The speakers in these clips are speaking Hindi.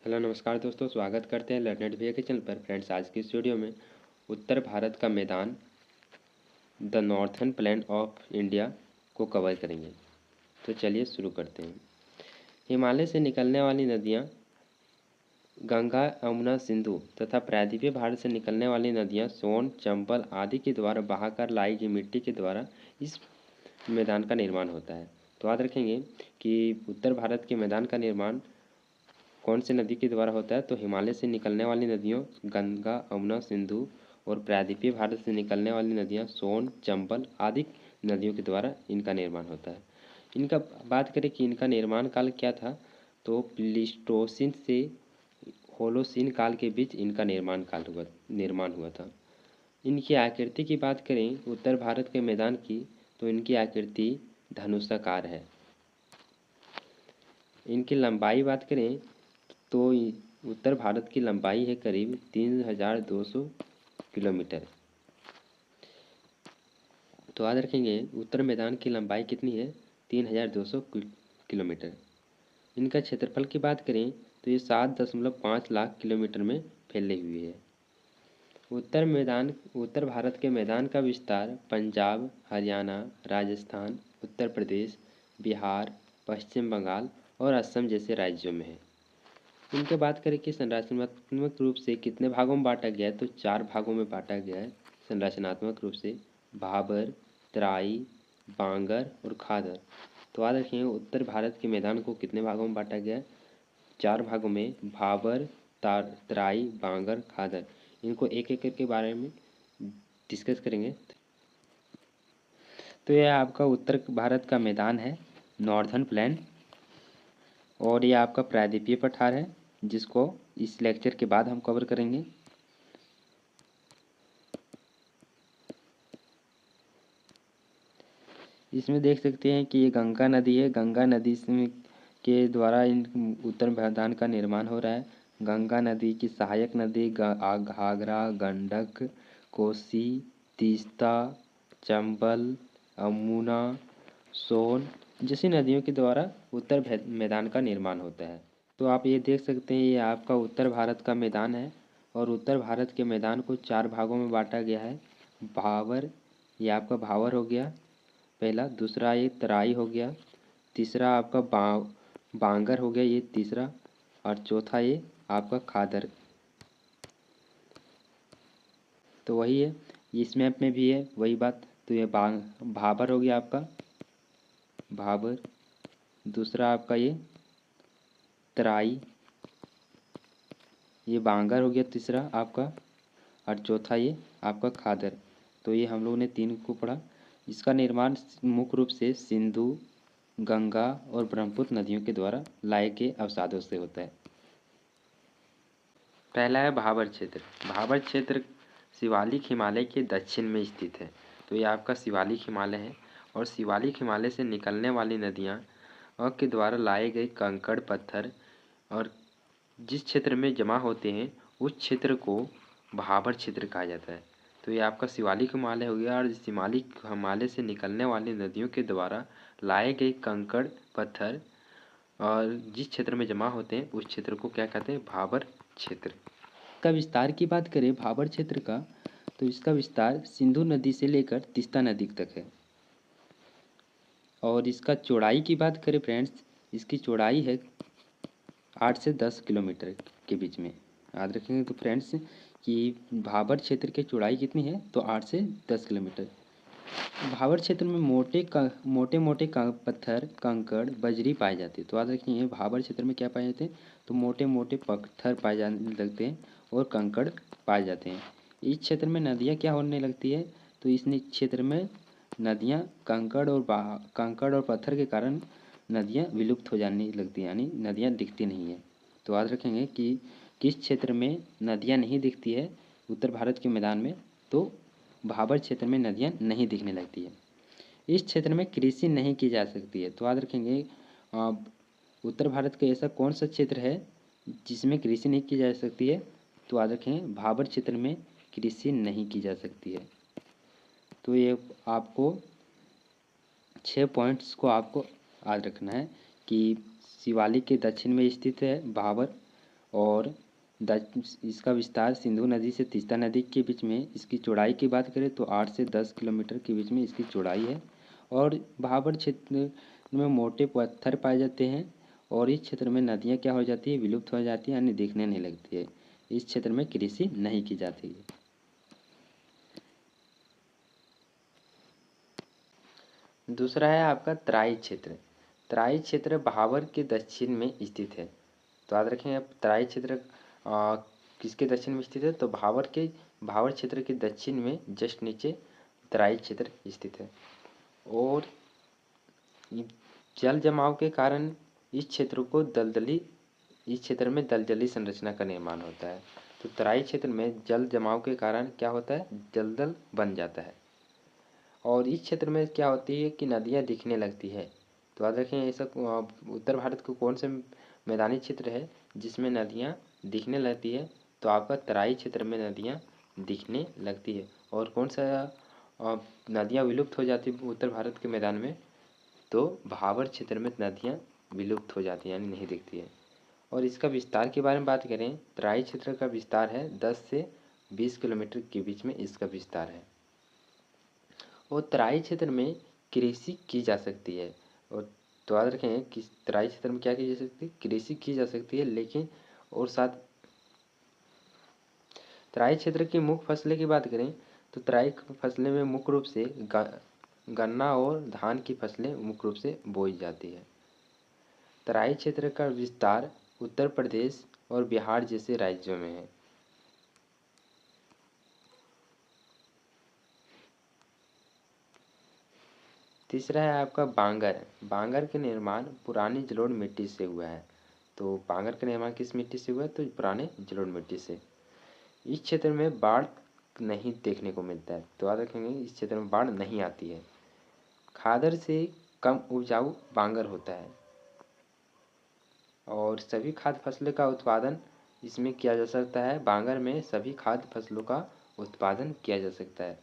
हेलो नमस्कार दोस्तों, स्वागत करते हैं लर्नड भैया के चैनल पर। फ्रेंड्स, आज की इस वीडियो में उत्तर भारत का मैदान the northern plain of India को कवर करेंगे। तो चलिए शुरू करते हैं। हिमालय से निकलने वाली नदियाँ गंगा, यमुना, सिंधु तथा प्रायद्वीपीय भारत से निकलने वाली नदियाँ सोन, चंबल आदि के द्वारा बहाकर लाई गई मिट्टी के द्वारा इस मैदान का निर्माण होता है। तो याद रखेंगे कि उत्तर भारत के मैदान का निर्माण कौन सी नदी के द्वारा होता है? तो हिमालय से निकलने वाली नदियों गंगा, यमुना, सिंधु और प्रायद्वीपीय भारत से निकलने वाली नदियाँ सोन, चंबल आदि नदियों के द्वारा इनका निर्माण होता है। इनका बात करें कि इनका निर्माण काल क्या था, तो प्लीस्टोसिन से होलोसीन काल के बीच इनका निर्माण हुआ था। इनकी आकृति की बात करें उत्तर भारत के मैदान की, तो इनकी आकृति धनुषाकार है। इनकी लंबाई बात करें तो उत्तर भारत की लंबाई है करीब 3200 किलोमीटर। तो याद रखेंगे उत्तर मैदान की लंबाई कितनी है? 3200 किलोमीटर। इनका क्षेत्रफल की बात करें तो ये 7.5 लाख किलोमीटर में फैली हुई है। उत्तर भारत के मैदान का विस्तार पंजाब, हरियाणा, राजस्थान, उत्तर प्रदेश, बिहार, पश्चिम बंगाल और असम जैसे राज्यों में है। इनके बात करें कि संरचनात्मक रूप से कितने भागों में बांटा गया है, तो 4 भागों में बांटा गया है संरचनात्मक रूप से, भाबर, तराई, बांगर और खादर। तो याद रखिए उत्तर भारत के मैदान को कितने भागों में बांटा गया है? 4 भागों में, भाबर, तराई, बांगर, खादर। इनको एक एक करके बारे में डिस्कस करेंगे। तो यह आपका उत्तर भारत का मैदान है, नॉर्थर्न प्लेन, और ये आपका प्रायद्वीपीय पठार है जिसको इस लेक्चर के बाद हम कवर करेंगे। इसमें देख सकते हैं कि ये गंगा नदी है। गंगा नदी के द्वारा इन उत्तर मैदान का निर्माण हो रहा है। गंगा नदी की सहायक नदी घाघरा, गंडक, कोसी, तीस्ता, चंबल, यमुना, सोन जैसी नदियों के द्वारा उत्तर मैदान का निर्माण होता है। तो आप ये देख सकते हैं, ये आपका उत्तर भारत का मैदान है और उत्तर भारत के मैदान को 4 भागों में बांटा गया है। भावर, ये आपका भावर हो गया पहला, दूसरा ये तराई हो गया, तीसरा आपका बांगर हो गया ये तीसरा, और चौथा ये आपका खादर। तो वही है, इस मैप में भी है वही बात। तो ये भाबर हो गया आपका भाबर, दूसरा आपका ये तराई, ये बांगर हो गया तीसरा आपका, और चौथा ये आपका खादर। तो ये हम लोगों ने 3 को पढ़ा। इसका निर्माण मुख्य रूप से सिंधु, गंगा और ब्रह्मपुत्र नदियों के द्वारा लाए गए अवसादों से होता है। पहला है भाबर क्षेत्र। भाबर क्षेत्र शिवालिक हिमालय के दक्षिण में स्थित है। तो ये आपका शिवालिक हिमालय है और शिवालिक हिमालय से निकलने वाली नदियाँ के द्वारा लाए गए कंकड़ पत्थर और जिस क्षेत्र में जमा होते हैं उस क्षेत्र को भाबर क्षेत्र कहा जाता है। तो ये आपका शिवालिक हिमालय हो गया, और शिवालिक हिमालय से निकलने वाली नदियों के द्वारा लाए गए कंकड़ पत्थर और जिस क्षेत्र में जमा होते हैं उस क्षेत्र को क्या कहते हैं? भाबर क्षेत्र। का विस्तार की बात करें भाबर क्षेत्र का, तो इसका विस्तार सिंधु नदी से लेकर तीस्ता नदी तक है। और इसका चौड़ाई की बात करें फ्रेंड्स, इसकी चौड़ाई है 8 से 10 किलोमीटर के बीच में। याद रखेंगे तो फ्रेंड्स कि भाबर क्षेत्र की चौड़ाई कितनी है, तो 8 से 10 किलोमीटर। भाबर क्षेत्र में मोटे पत्थर, कंकड़, बजरी पाए जाते हैं। तो याद रखिए भाबर क्षेत्र में क्या पाए जाते हैं, तो मोटे मोटे पत्थर पाए जाने लगते हैं और कंकड़ पाए जाते हैं। इस क्षेत्र में नदियाँ क्या होने लगती है, तो इस क्षेत्र में नदियाँ कंकड़ और पत्थर के कारण नदियाँ विलुप्त हो जाने लगती हैं, यानी नदियाँ दिखती नहीं है। तो याद रखेंगे कि किस क्षेत्र में नदियाँ नहीं दिखती है उत्तर भारत के मैदान में, तो भाबर क्षेत्र में नदियाँ नहीं दिखने लगती है। इस क्षेत्र में कृषि नहीं की जा सकती है। तो याद रखेंगे उत्तर भारत का ऐसा कौन सा क्षेत्र है जिसमें कृषि नहीं की जा सकती है, तो याद रखें भाबर क्षेत्र में कृषि नहीं की जा सकती है। तो ये आपको 6 पॉइंट्स को आपको याद रखना है कि शिवालिक के दक्षिण में स्थित है भाबर, और इसका विस्तार सिंधु नदी से तीस्ता नदी के बीच में। इसकी चौड़ाई की बात करें तो 8 से 10 किलोमीटर के बीच में इसकी चौड़ाई है। और भाबर क्षेत्र में मोटे पत्थर पाए जाते हैं और इस क्षेत्र में नदियाँ क्या हो जाती है, विलुप्त हो जाती है, यानी दिखने नहीं लगती है। इस क्षेत्र में कृषि नहीं की जाती है। दूसरा है आपका तराई क्षेत्र। तराई क्षेत्र भाबर के दक्षिण में स्थित है। तो याद रखें, अब तराई क्षेत्र किसके दक्षिण में स्थित है, तो भाबर क्षेत्र के दक्षिण में जस्ट नीचे तराई क्षेत्र स्थित है। और जल जमाव के कारण इस क्षेत्र में दलदली संरचना का निर्माण होता है। तो तराई क्षेत्र में जल जमाव के कारण क्या होता है, दलदल बन जाता है। और इस क्षेत्र में क्या होती है कि नदियाँ दिखने लगती है। तो याद रखें, ऐसा उत्तर भारत का कौन सा मैदानी क्षेत्र है जिसमें नदियाँ दिखने लगती है, तो आपका तराई क्षेत्र में नदियाँ दिखने लगती है। और कौन सा नदियाँ विलुप्त हो जाती है उत्तर भारत के मैदान में, तो भाबर क्षेत्र में नदियाँ विलुप्त हो जाती हैं, यानी नहीं दिखती है। और इसका विस्तार के बारे में बात करें, तराई क्षेत्र का विस्तार है 10 से 20 किलोमीटर के बीच में इसका विस्तार है। और तराई क्षेत्र में कृषि की जा सकती है। और तो याद रखें कि तराई क्षेत्र में क्या की जा सकती है, कृषि की जा सकती है। लेकिन और साथ तराई क्षेत्र की मुख्य फसलें की बात करें तो तराई फसलें में मुख्य रूप से गन्ना और धान की फसलें मुख्य रूप से बोई जाती है। तराई क्षेत्र का विस्तार उत्तर प्रदेश और बिहार जैसे राज्यों में है। तीसरा है आपका बांगर। बांगर के निर्माण पुरानी जलोढ़ मिट्टी से हुआ है। तो बांगर का निर्माण किस मिट्टी से हुआ है, तो पुराने जलोढ़ मिट्टी से। इस क्षेत्र में बाढ़ नहीं देखने को मिलता है। तो याद रखेंगे, इस क्षेत्र में बाढ़ नहीं आती है। खादर से कम उपजाऊ बांगर होता है और सभी खाद्य फसलों का उत्पादन इसमें किया जा सकता है। बांगर में सभी खाद्य फसलों का उत्पादन किया जा सकता है।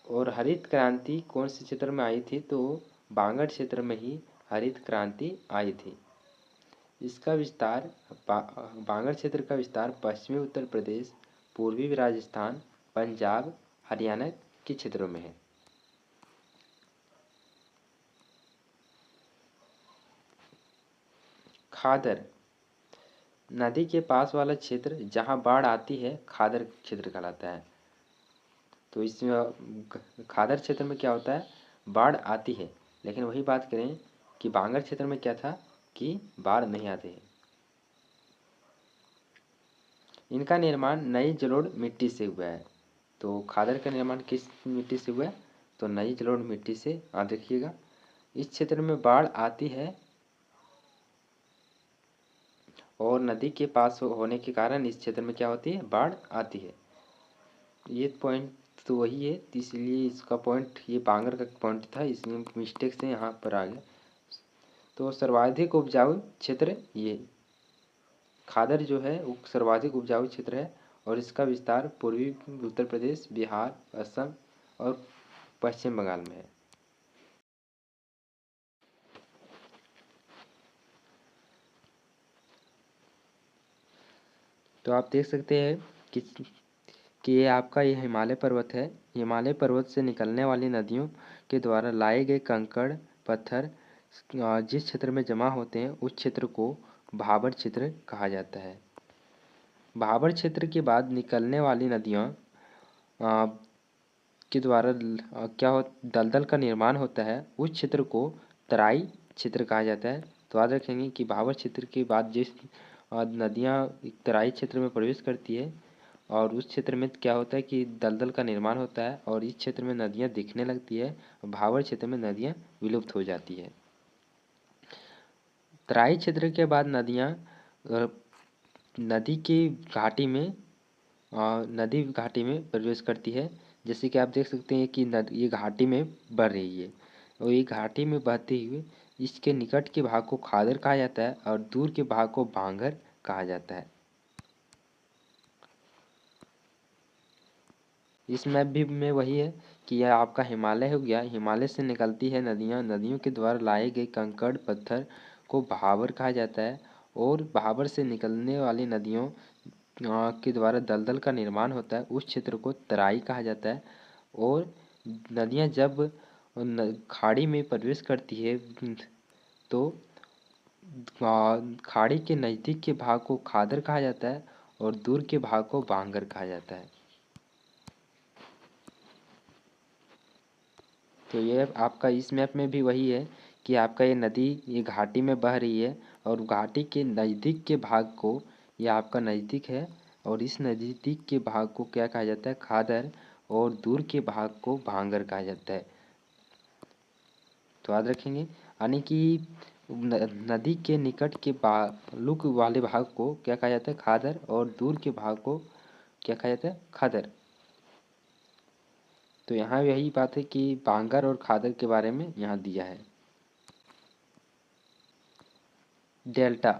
और हरित क्रांति कौन से क्षेत्र में आई थी, तो बांगर क्षेत्र में ही हरित क्रांति आई थी। इसका विस्तार बांगर क्षेत्र का विस्तार पश्चिमी उत्तर प्रदेश, पूर्वी राजस्थान, पंजाब, हरियाणा के क्षेत्रों में है। खादर नदी के पास वाला क्षेत्र जहाँ बाढ़ आती है खादर क्षेत्र कहलाता है। तो इसमें खादर क्षेत्र में क्या होता है, बाढ़ आती है। लेकिन वही बात करें कि बांगर क्षेत्र में क्या था कि बाढ़ नहीं आती है। इनका निर्माण नई जलोढ़ मिट्टी से हुआ है। तो खादर का निर्माण किस मिट्टी से हुआ है, तो नई जलोढ़ मिट्टी से। याद रखिएगा, इस क्षेत्र में बाढ़ आती है और नदी के पास होने के कारण इस क्षेत्र में क्या होती है, बाढ़ आती है। ये पॉइंट तो वही है, इसलिए इसका पॉइंट ये बांगर का पॉइंट था, इसलिए मिस्टेक से यहाँ पर आ गया। तो सर्वाधिक उपजाऊ क्षेत्र ये खादर जो है वो सर्वाधिक उपजाऊ क्षेत्र है और इसका विस्तार पूर्वी उत्तर प्रदेश, बिहार, असम और पश्चिम बंगाल में है। तो आप देख सकते हैं कि ये आपका ये हिमालय पर्वत है। हिमालय पर्वत से निकलने वाली नदियों के द्वारा लाए गए कंकड़ पत्थर जिस क्षेत्र में जमा होते हैं उस क्षेत्र को भाबर क्षेत्र कहा जाता है। भाबर क्षेत्र के बाद निकलने वाली नदियाँ के द्वारा क्या हो दलदल का निर्माण होता है, उस क्षेत्र को तराई क्षेत्र कहा जाता है। तो याद रखेंगे कि भाबर क्षेत्र के बाद जिस नदियाँ तराई क्षेत्र में प्रवेश करती है और उस क्षेत्र में क्या होता है कि दलदल का निर्माण होता है और इस क्षेत्र में नदियाँ दिखने लगती है। भाबर क्षेत्र में नदियाँ विलुप्त हो जाती है। तराई क्षेत्र के बाद नदियाँ नदी घाटी में प्रवेश करती है। जैसे कि आप देख सकते हैं कि ये घाटी में बह रही है और ये घाटी में बहते हुए इसके निकट के भाग को खादर कहा जाता है और दूर के भाग को बांगर कहा जाता है। इस मैप भी में वही है कि यह आपका हिमालय हो गया। हिमालय से निकलती है नदियाँ, नदियों के द्वारा लाए गए कंकड़ पत्थर को भाबर कहा जाता है और भाबर से निकलने वाली नदियों के द्वारा दलदल का निर्माण होता है, उस क्षेत्र को तराई कहा जाता है। और नदियाँ जब खाड़ी में प्रवेश करती है तो खाड़ी के नज़दीक के भाग को खादर कहा जाता है और दूर के भाग को बांगर कहा जाता है। तो ये आपका इस मैप में भी वही है कि आपका ये नदी ये घाटी में बह रही है और घाटी के नज़दीक के भाग को, ये आपका नज़दीक है और इस नज़दीक के भाग को क्या कहा जाता है, खादर, और दूर के भाग को भांगर कहा जाता है। तो याद रखेंगे, यानी कि नदी के निकट के बालू वाले भाग को क्या कहा जाता है, खादर, और दूर के भाग को क्या कहा जाता है, खादर। तो यहाँ यही बात है कि बांगर और खादर के बारे में यहाँ दिया है। डेल्टा,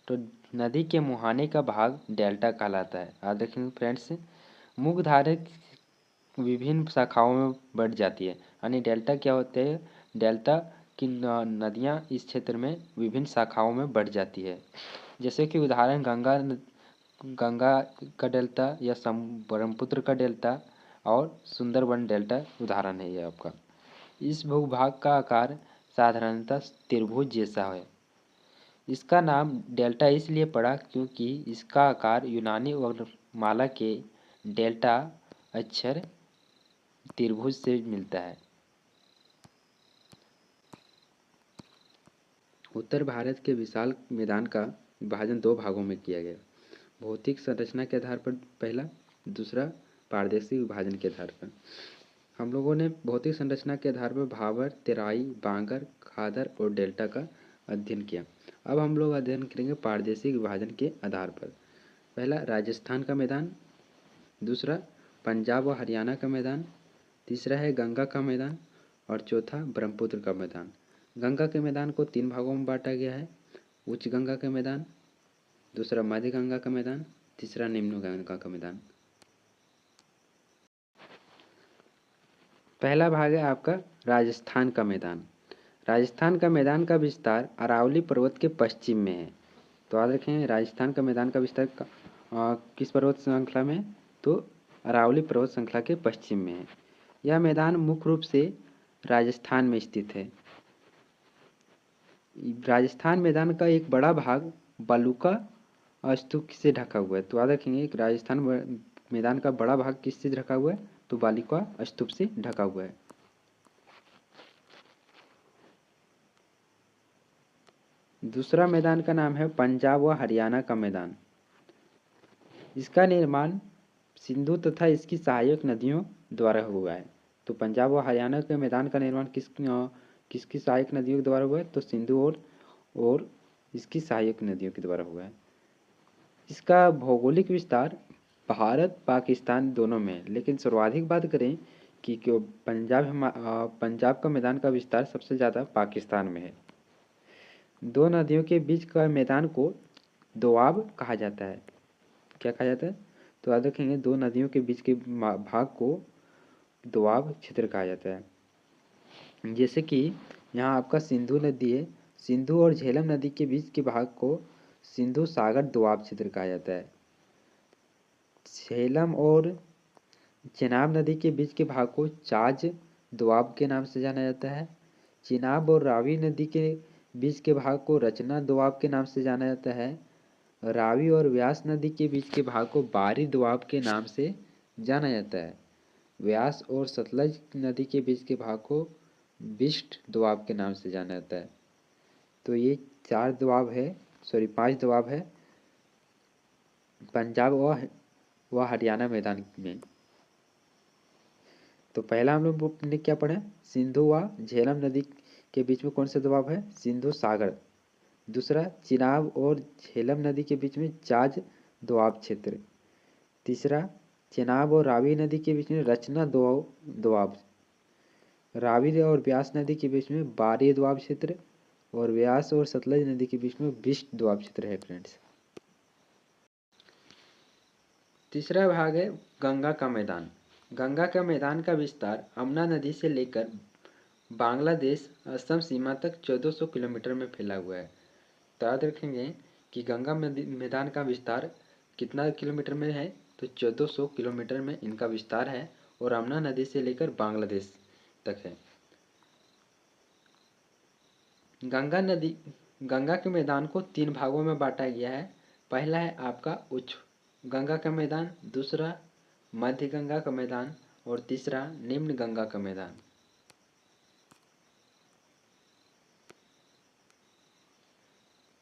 तो नदी के मुहाने का भाग डेल्टा कहलाता है। याद रखेंगे फ्रेंड्स, मुख्यधारा विभिन्न शाखाओं में बढ़ जाती है, यानी डेल्टा क्या होते हैं, डेल्टा की नदियाँ इस क्षेत्र में विभिन्न शाखाओं में बढ़ जाती है। जैसे कि उदाहरण गंगा का डेल्टा या ब्रह्मपुत्र का डेल्टा और सुंदरबन डेल्टा उदाहरण है ये आपका। इस भूभाग का आकार साधारणतः त्रिभुज जैसा है। इसका नाम डेल्टा इसलिए पड़ा क्योंकि इसका आकार यूनानी वर्णमाला के डेल्टा अक्षर त्रिभुज से मिलता है। उत्तर भारत के विशाल मैदान का विभाजन दो भागों में किया गया, भौतिक संरचना के आधार पर पहला, दूसरा पारदर्शी विभाजन के आधार पर। हम लोगों ने भौतिक संरचना के आधार पर भाबर, तेराई, बांगर, खादर और डेल्टा का अध्ययन किया। अब हम लोग अध्ययन करेंगे पारदर्शी विभाजन के आधार पर। पहला राजस्थान का मैदान, दूसरा पंजाब व हरियाणा का मैदान, तीसरा है गंगा का मैदान और चौथा ब्रह्मपुत्र का मैदान। गंगा के मैदान को तीन भागों में बांटा गया है, उच्च गंगा का मैदान, दूसरा मध्य गंगा का मैदान, तीसरा निम्न गंगा का मैदान। पहला भाग है आपका राजस्थान का मैदान। राजस्थान का मैदान का विस्तार अरावली पर्वत के पश्चिम में है। तो याद रखें, राजस्थान का मैदान का विस्तार किस पर्वत श्रृंखला में है, तो अरावली पर्वत श्रृंखला के पश्चिम में है। यह मैदान मुख्य रूप से राजस्थान में स्थित है। राजस्थान मैदान का एक बड़ा भाग बालूका स्तूप से ढका हुआ है। तो याद रखेंगे, राजस्थान मैदान का बड़ा भाग किससे ढका हुआ है, तो बालूका स्तूप से ढका हुआ है। दूसरा मैदान का नाम है पंजाब व हरियाणा का मैदान। इसका निर्माण सिंधु तथा इसकी सहायक नदियों द्वारा हुआ है। तो पंजाब व हरियाणा के मैदान का निर्माण किसकी सहायक नदियों के द्वारा हुआ है, तो सिंधु और इसकी सहायक नदियों के द्वारा हुआ है। इसका भौगोलिक विस्तार भारत पाकिस्तान दोनों में है, लेकिन सर्वाधिक बात करें कि पंजाब का मैदान का विस्तार सबसे ज़्यादा पाकिस्तान में है। दो नदियों के बीच का मैदान को दोआब कहा जाता है। क्या कहा जाता है, तो याद रखेंगे, दो नदियों के बीच के भाग को दोआब क्षेत्र कहा जाता है। जैसे कि यहाँ आपका सिंधु नदी है, सिंधु और झेलम नदी के बीच के भाग को सिंधु सागर दोआब क्षेत्र कहा जाता है। झेलम और चेनाब नदी के बीच के भाग को चाज दोआब के नाम से जाना जाता है। चिनाब और रावी नदी के बीच के भाग को रचना दोआब के नाम से जाना जाता है। रावी और व्यास नदी के बीच के भाग को बारी दोआब के नाम से जाना जाता है। व्यास और सतलज नदी के बीच के भाग को बिष्ट दोआब के नाम से जाना जाता है। तो ये पांच दोआब है पंजाब व हरियाणा मैदान में। तो पहला हम लोग ने क्या पढ़ा, सिंधु व झेलम नदी के बीच में कौन सा दोआब है, सिंधु सागर। दूसरा चिनाब और झेलम नदी के बीच में चाज दोआब क्षेत्र। तीसरा चेनाब और रावी नदी के बीच में रचना दोआब। रावी और व्यास नदी के बीच में बारी दोआब क्षेत्र और व्यास और सतलज नदी के बीच में बिष्ट दोआब क्षेत्र है फ्रेंड्स। तीसरा भाग है गंगा का मैदान। गंगा का मैदान का विस्तार यमुना नदी से लेकर बांग्लादेश असम सीमा तक 1400 किलोमीटर में फैला हुआ है। तो याद रखेंगे कि गंगा मैदान का विस्तार कितना किलोमीटर में है, तो 1400 किलोमीटर में इनका विस्तार है और यमुना नदी से लेकर बांग्लादेश तक है। गंगा के मैदान को 3 भागों में बांटा गया है। पहला है आपका उच्च गंगा का मैदान, दूसरा मध्य गंगा का मैदान और तीसरा निम्न गंगा का मैदान।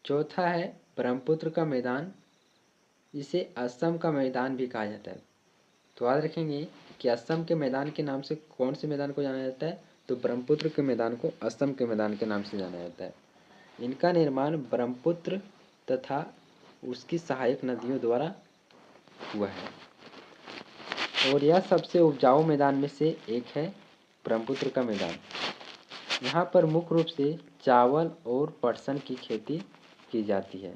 चौथा है ब्रह्मपुत्र का मैदान, इसे असम का मैदान भी कहा जाता है। तो याद रखेंगे कि असम के मैदान के नाम से कौन से मैदान को जाना जाता है, तो ब्रह्मपुत्र के मैदान को असम के मैदान के नाम से जाना जाता है। इनका निर्माण ब्रह्मपुत्र तथा उसकी सहायक नदियों द्वारा हुआ है और यह सबसे उपजाऊ मैदान में से एक है, ब्रह्मपुत्र का मैदान। यहाँ पर मुख्य रूप से चावल और पटसन की खेती की जाती है।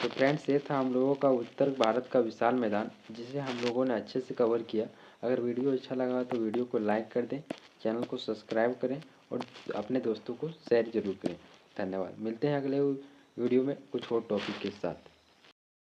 तो फ्रेंड्स, ये था हम लोगों का उत्तर भारत का विशाल मैदान, जिसे हम लोगों ने अच्छे से कवर किया। अगर वीडियो अच्छा लगा तो वीडियो को लाइक कर दें, चैनल को सब्सक्राइब करें और अपने दोस्तों को शेयर जरूर करें। धन्यवाद। मिलते हैं अगले वीडियो में कुछ और टॉपिक के साथ।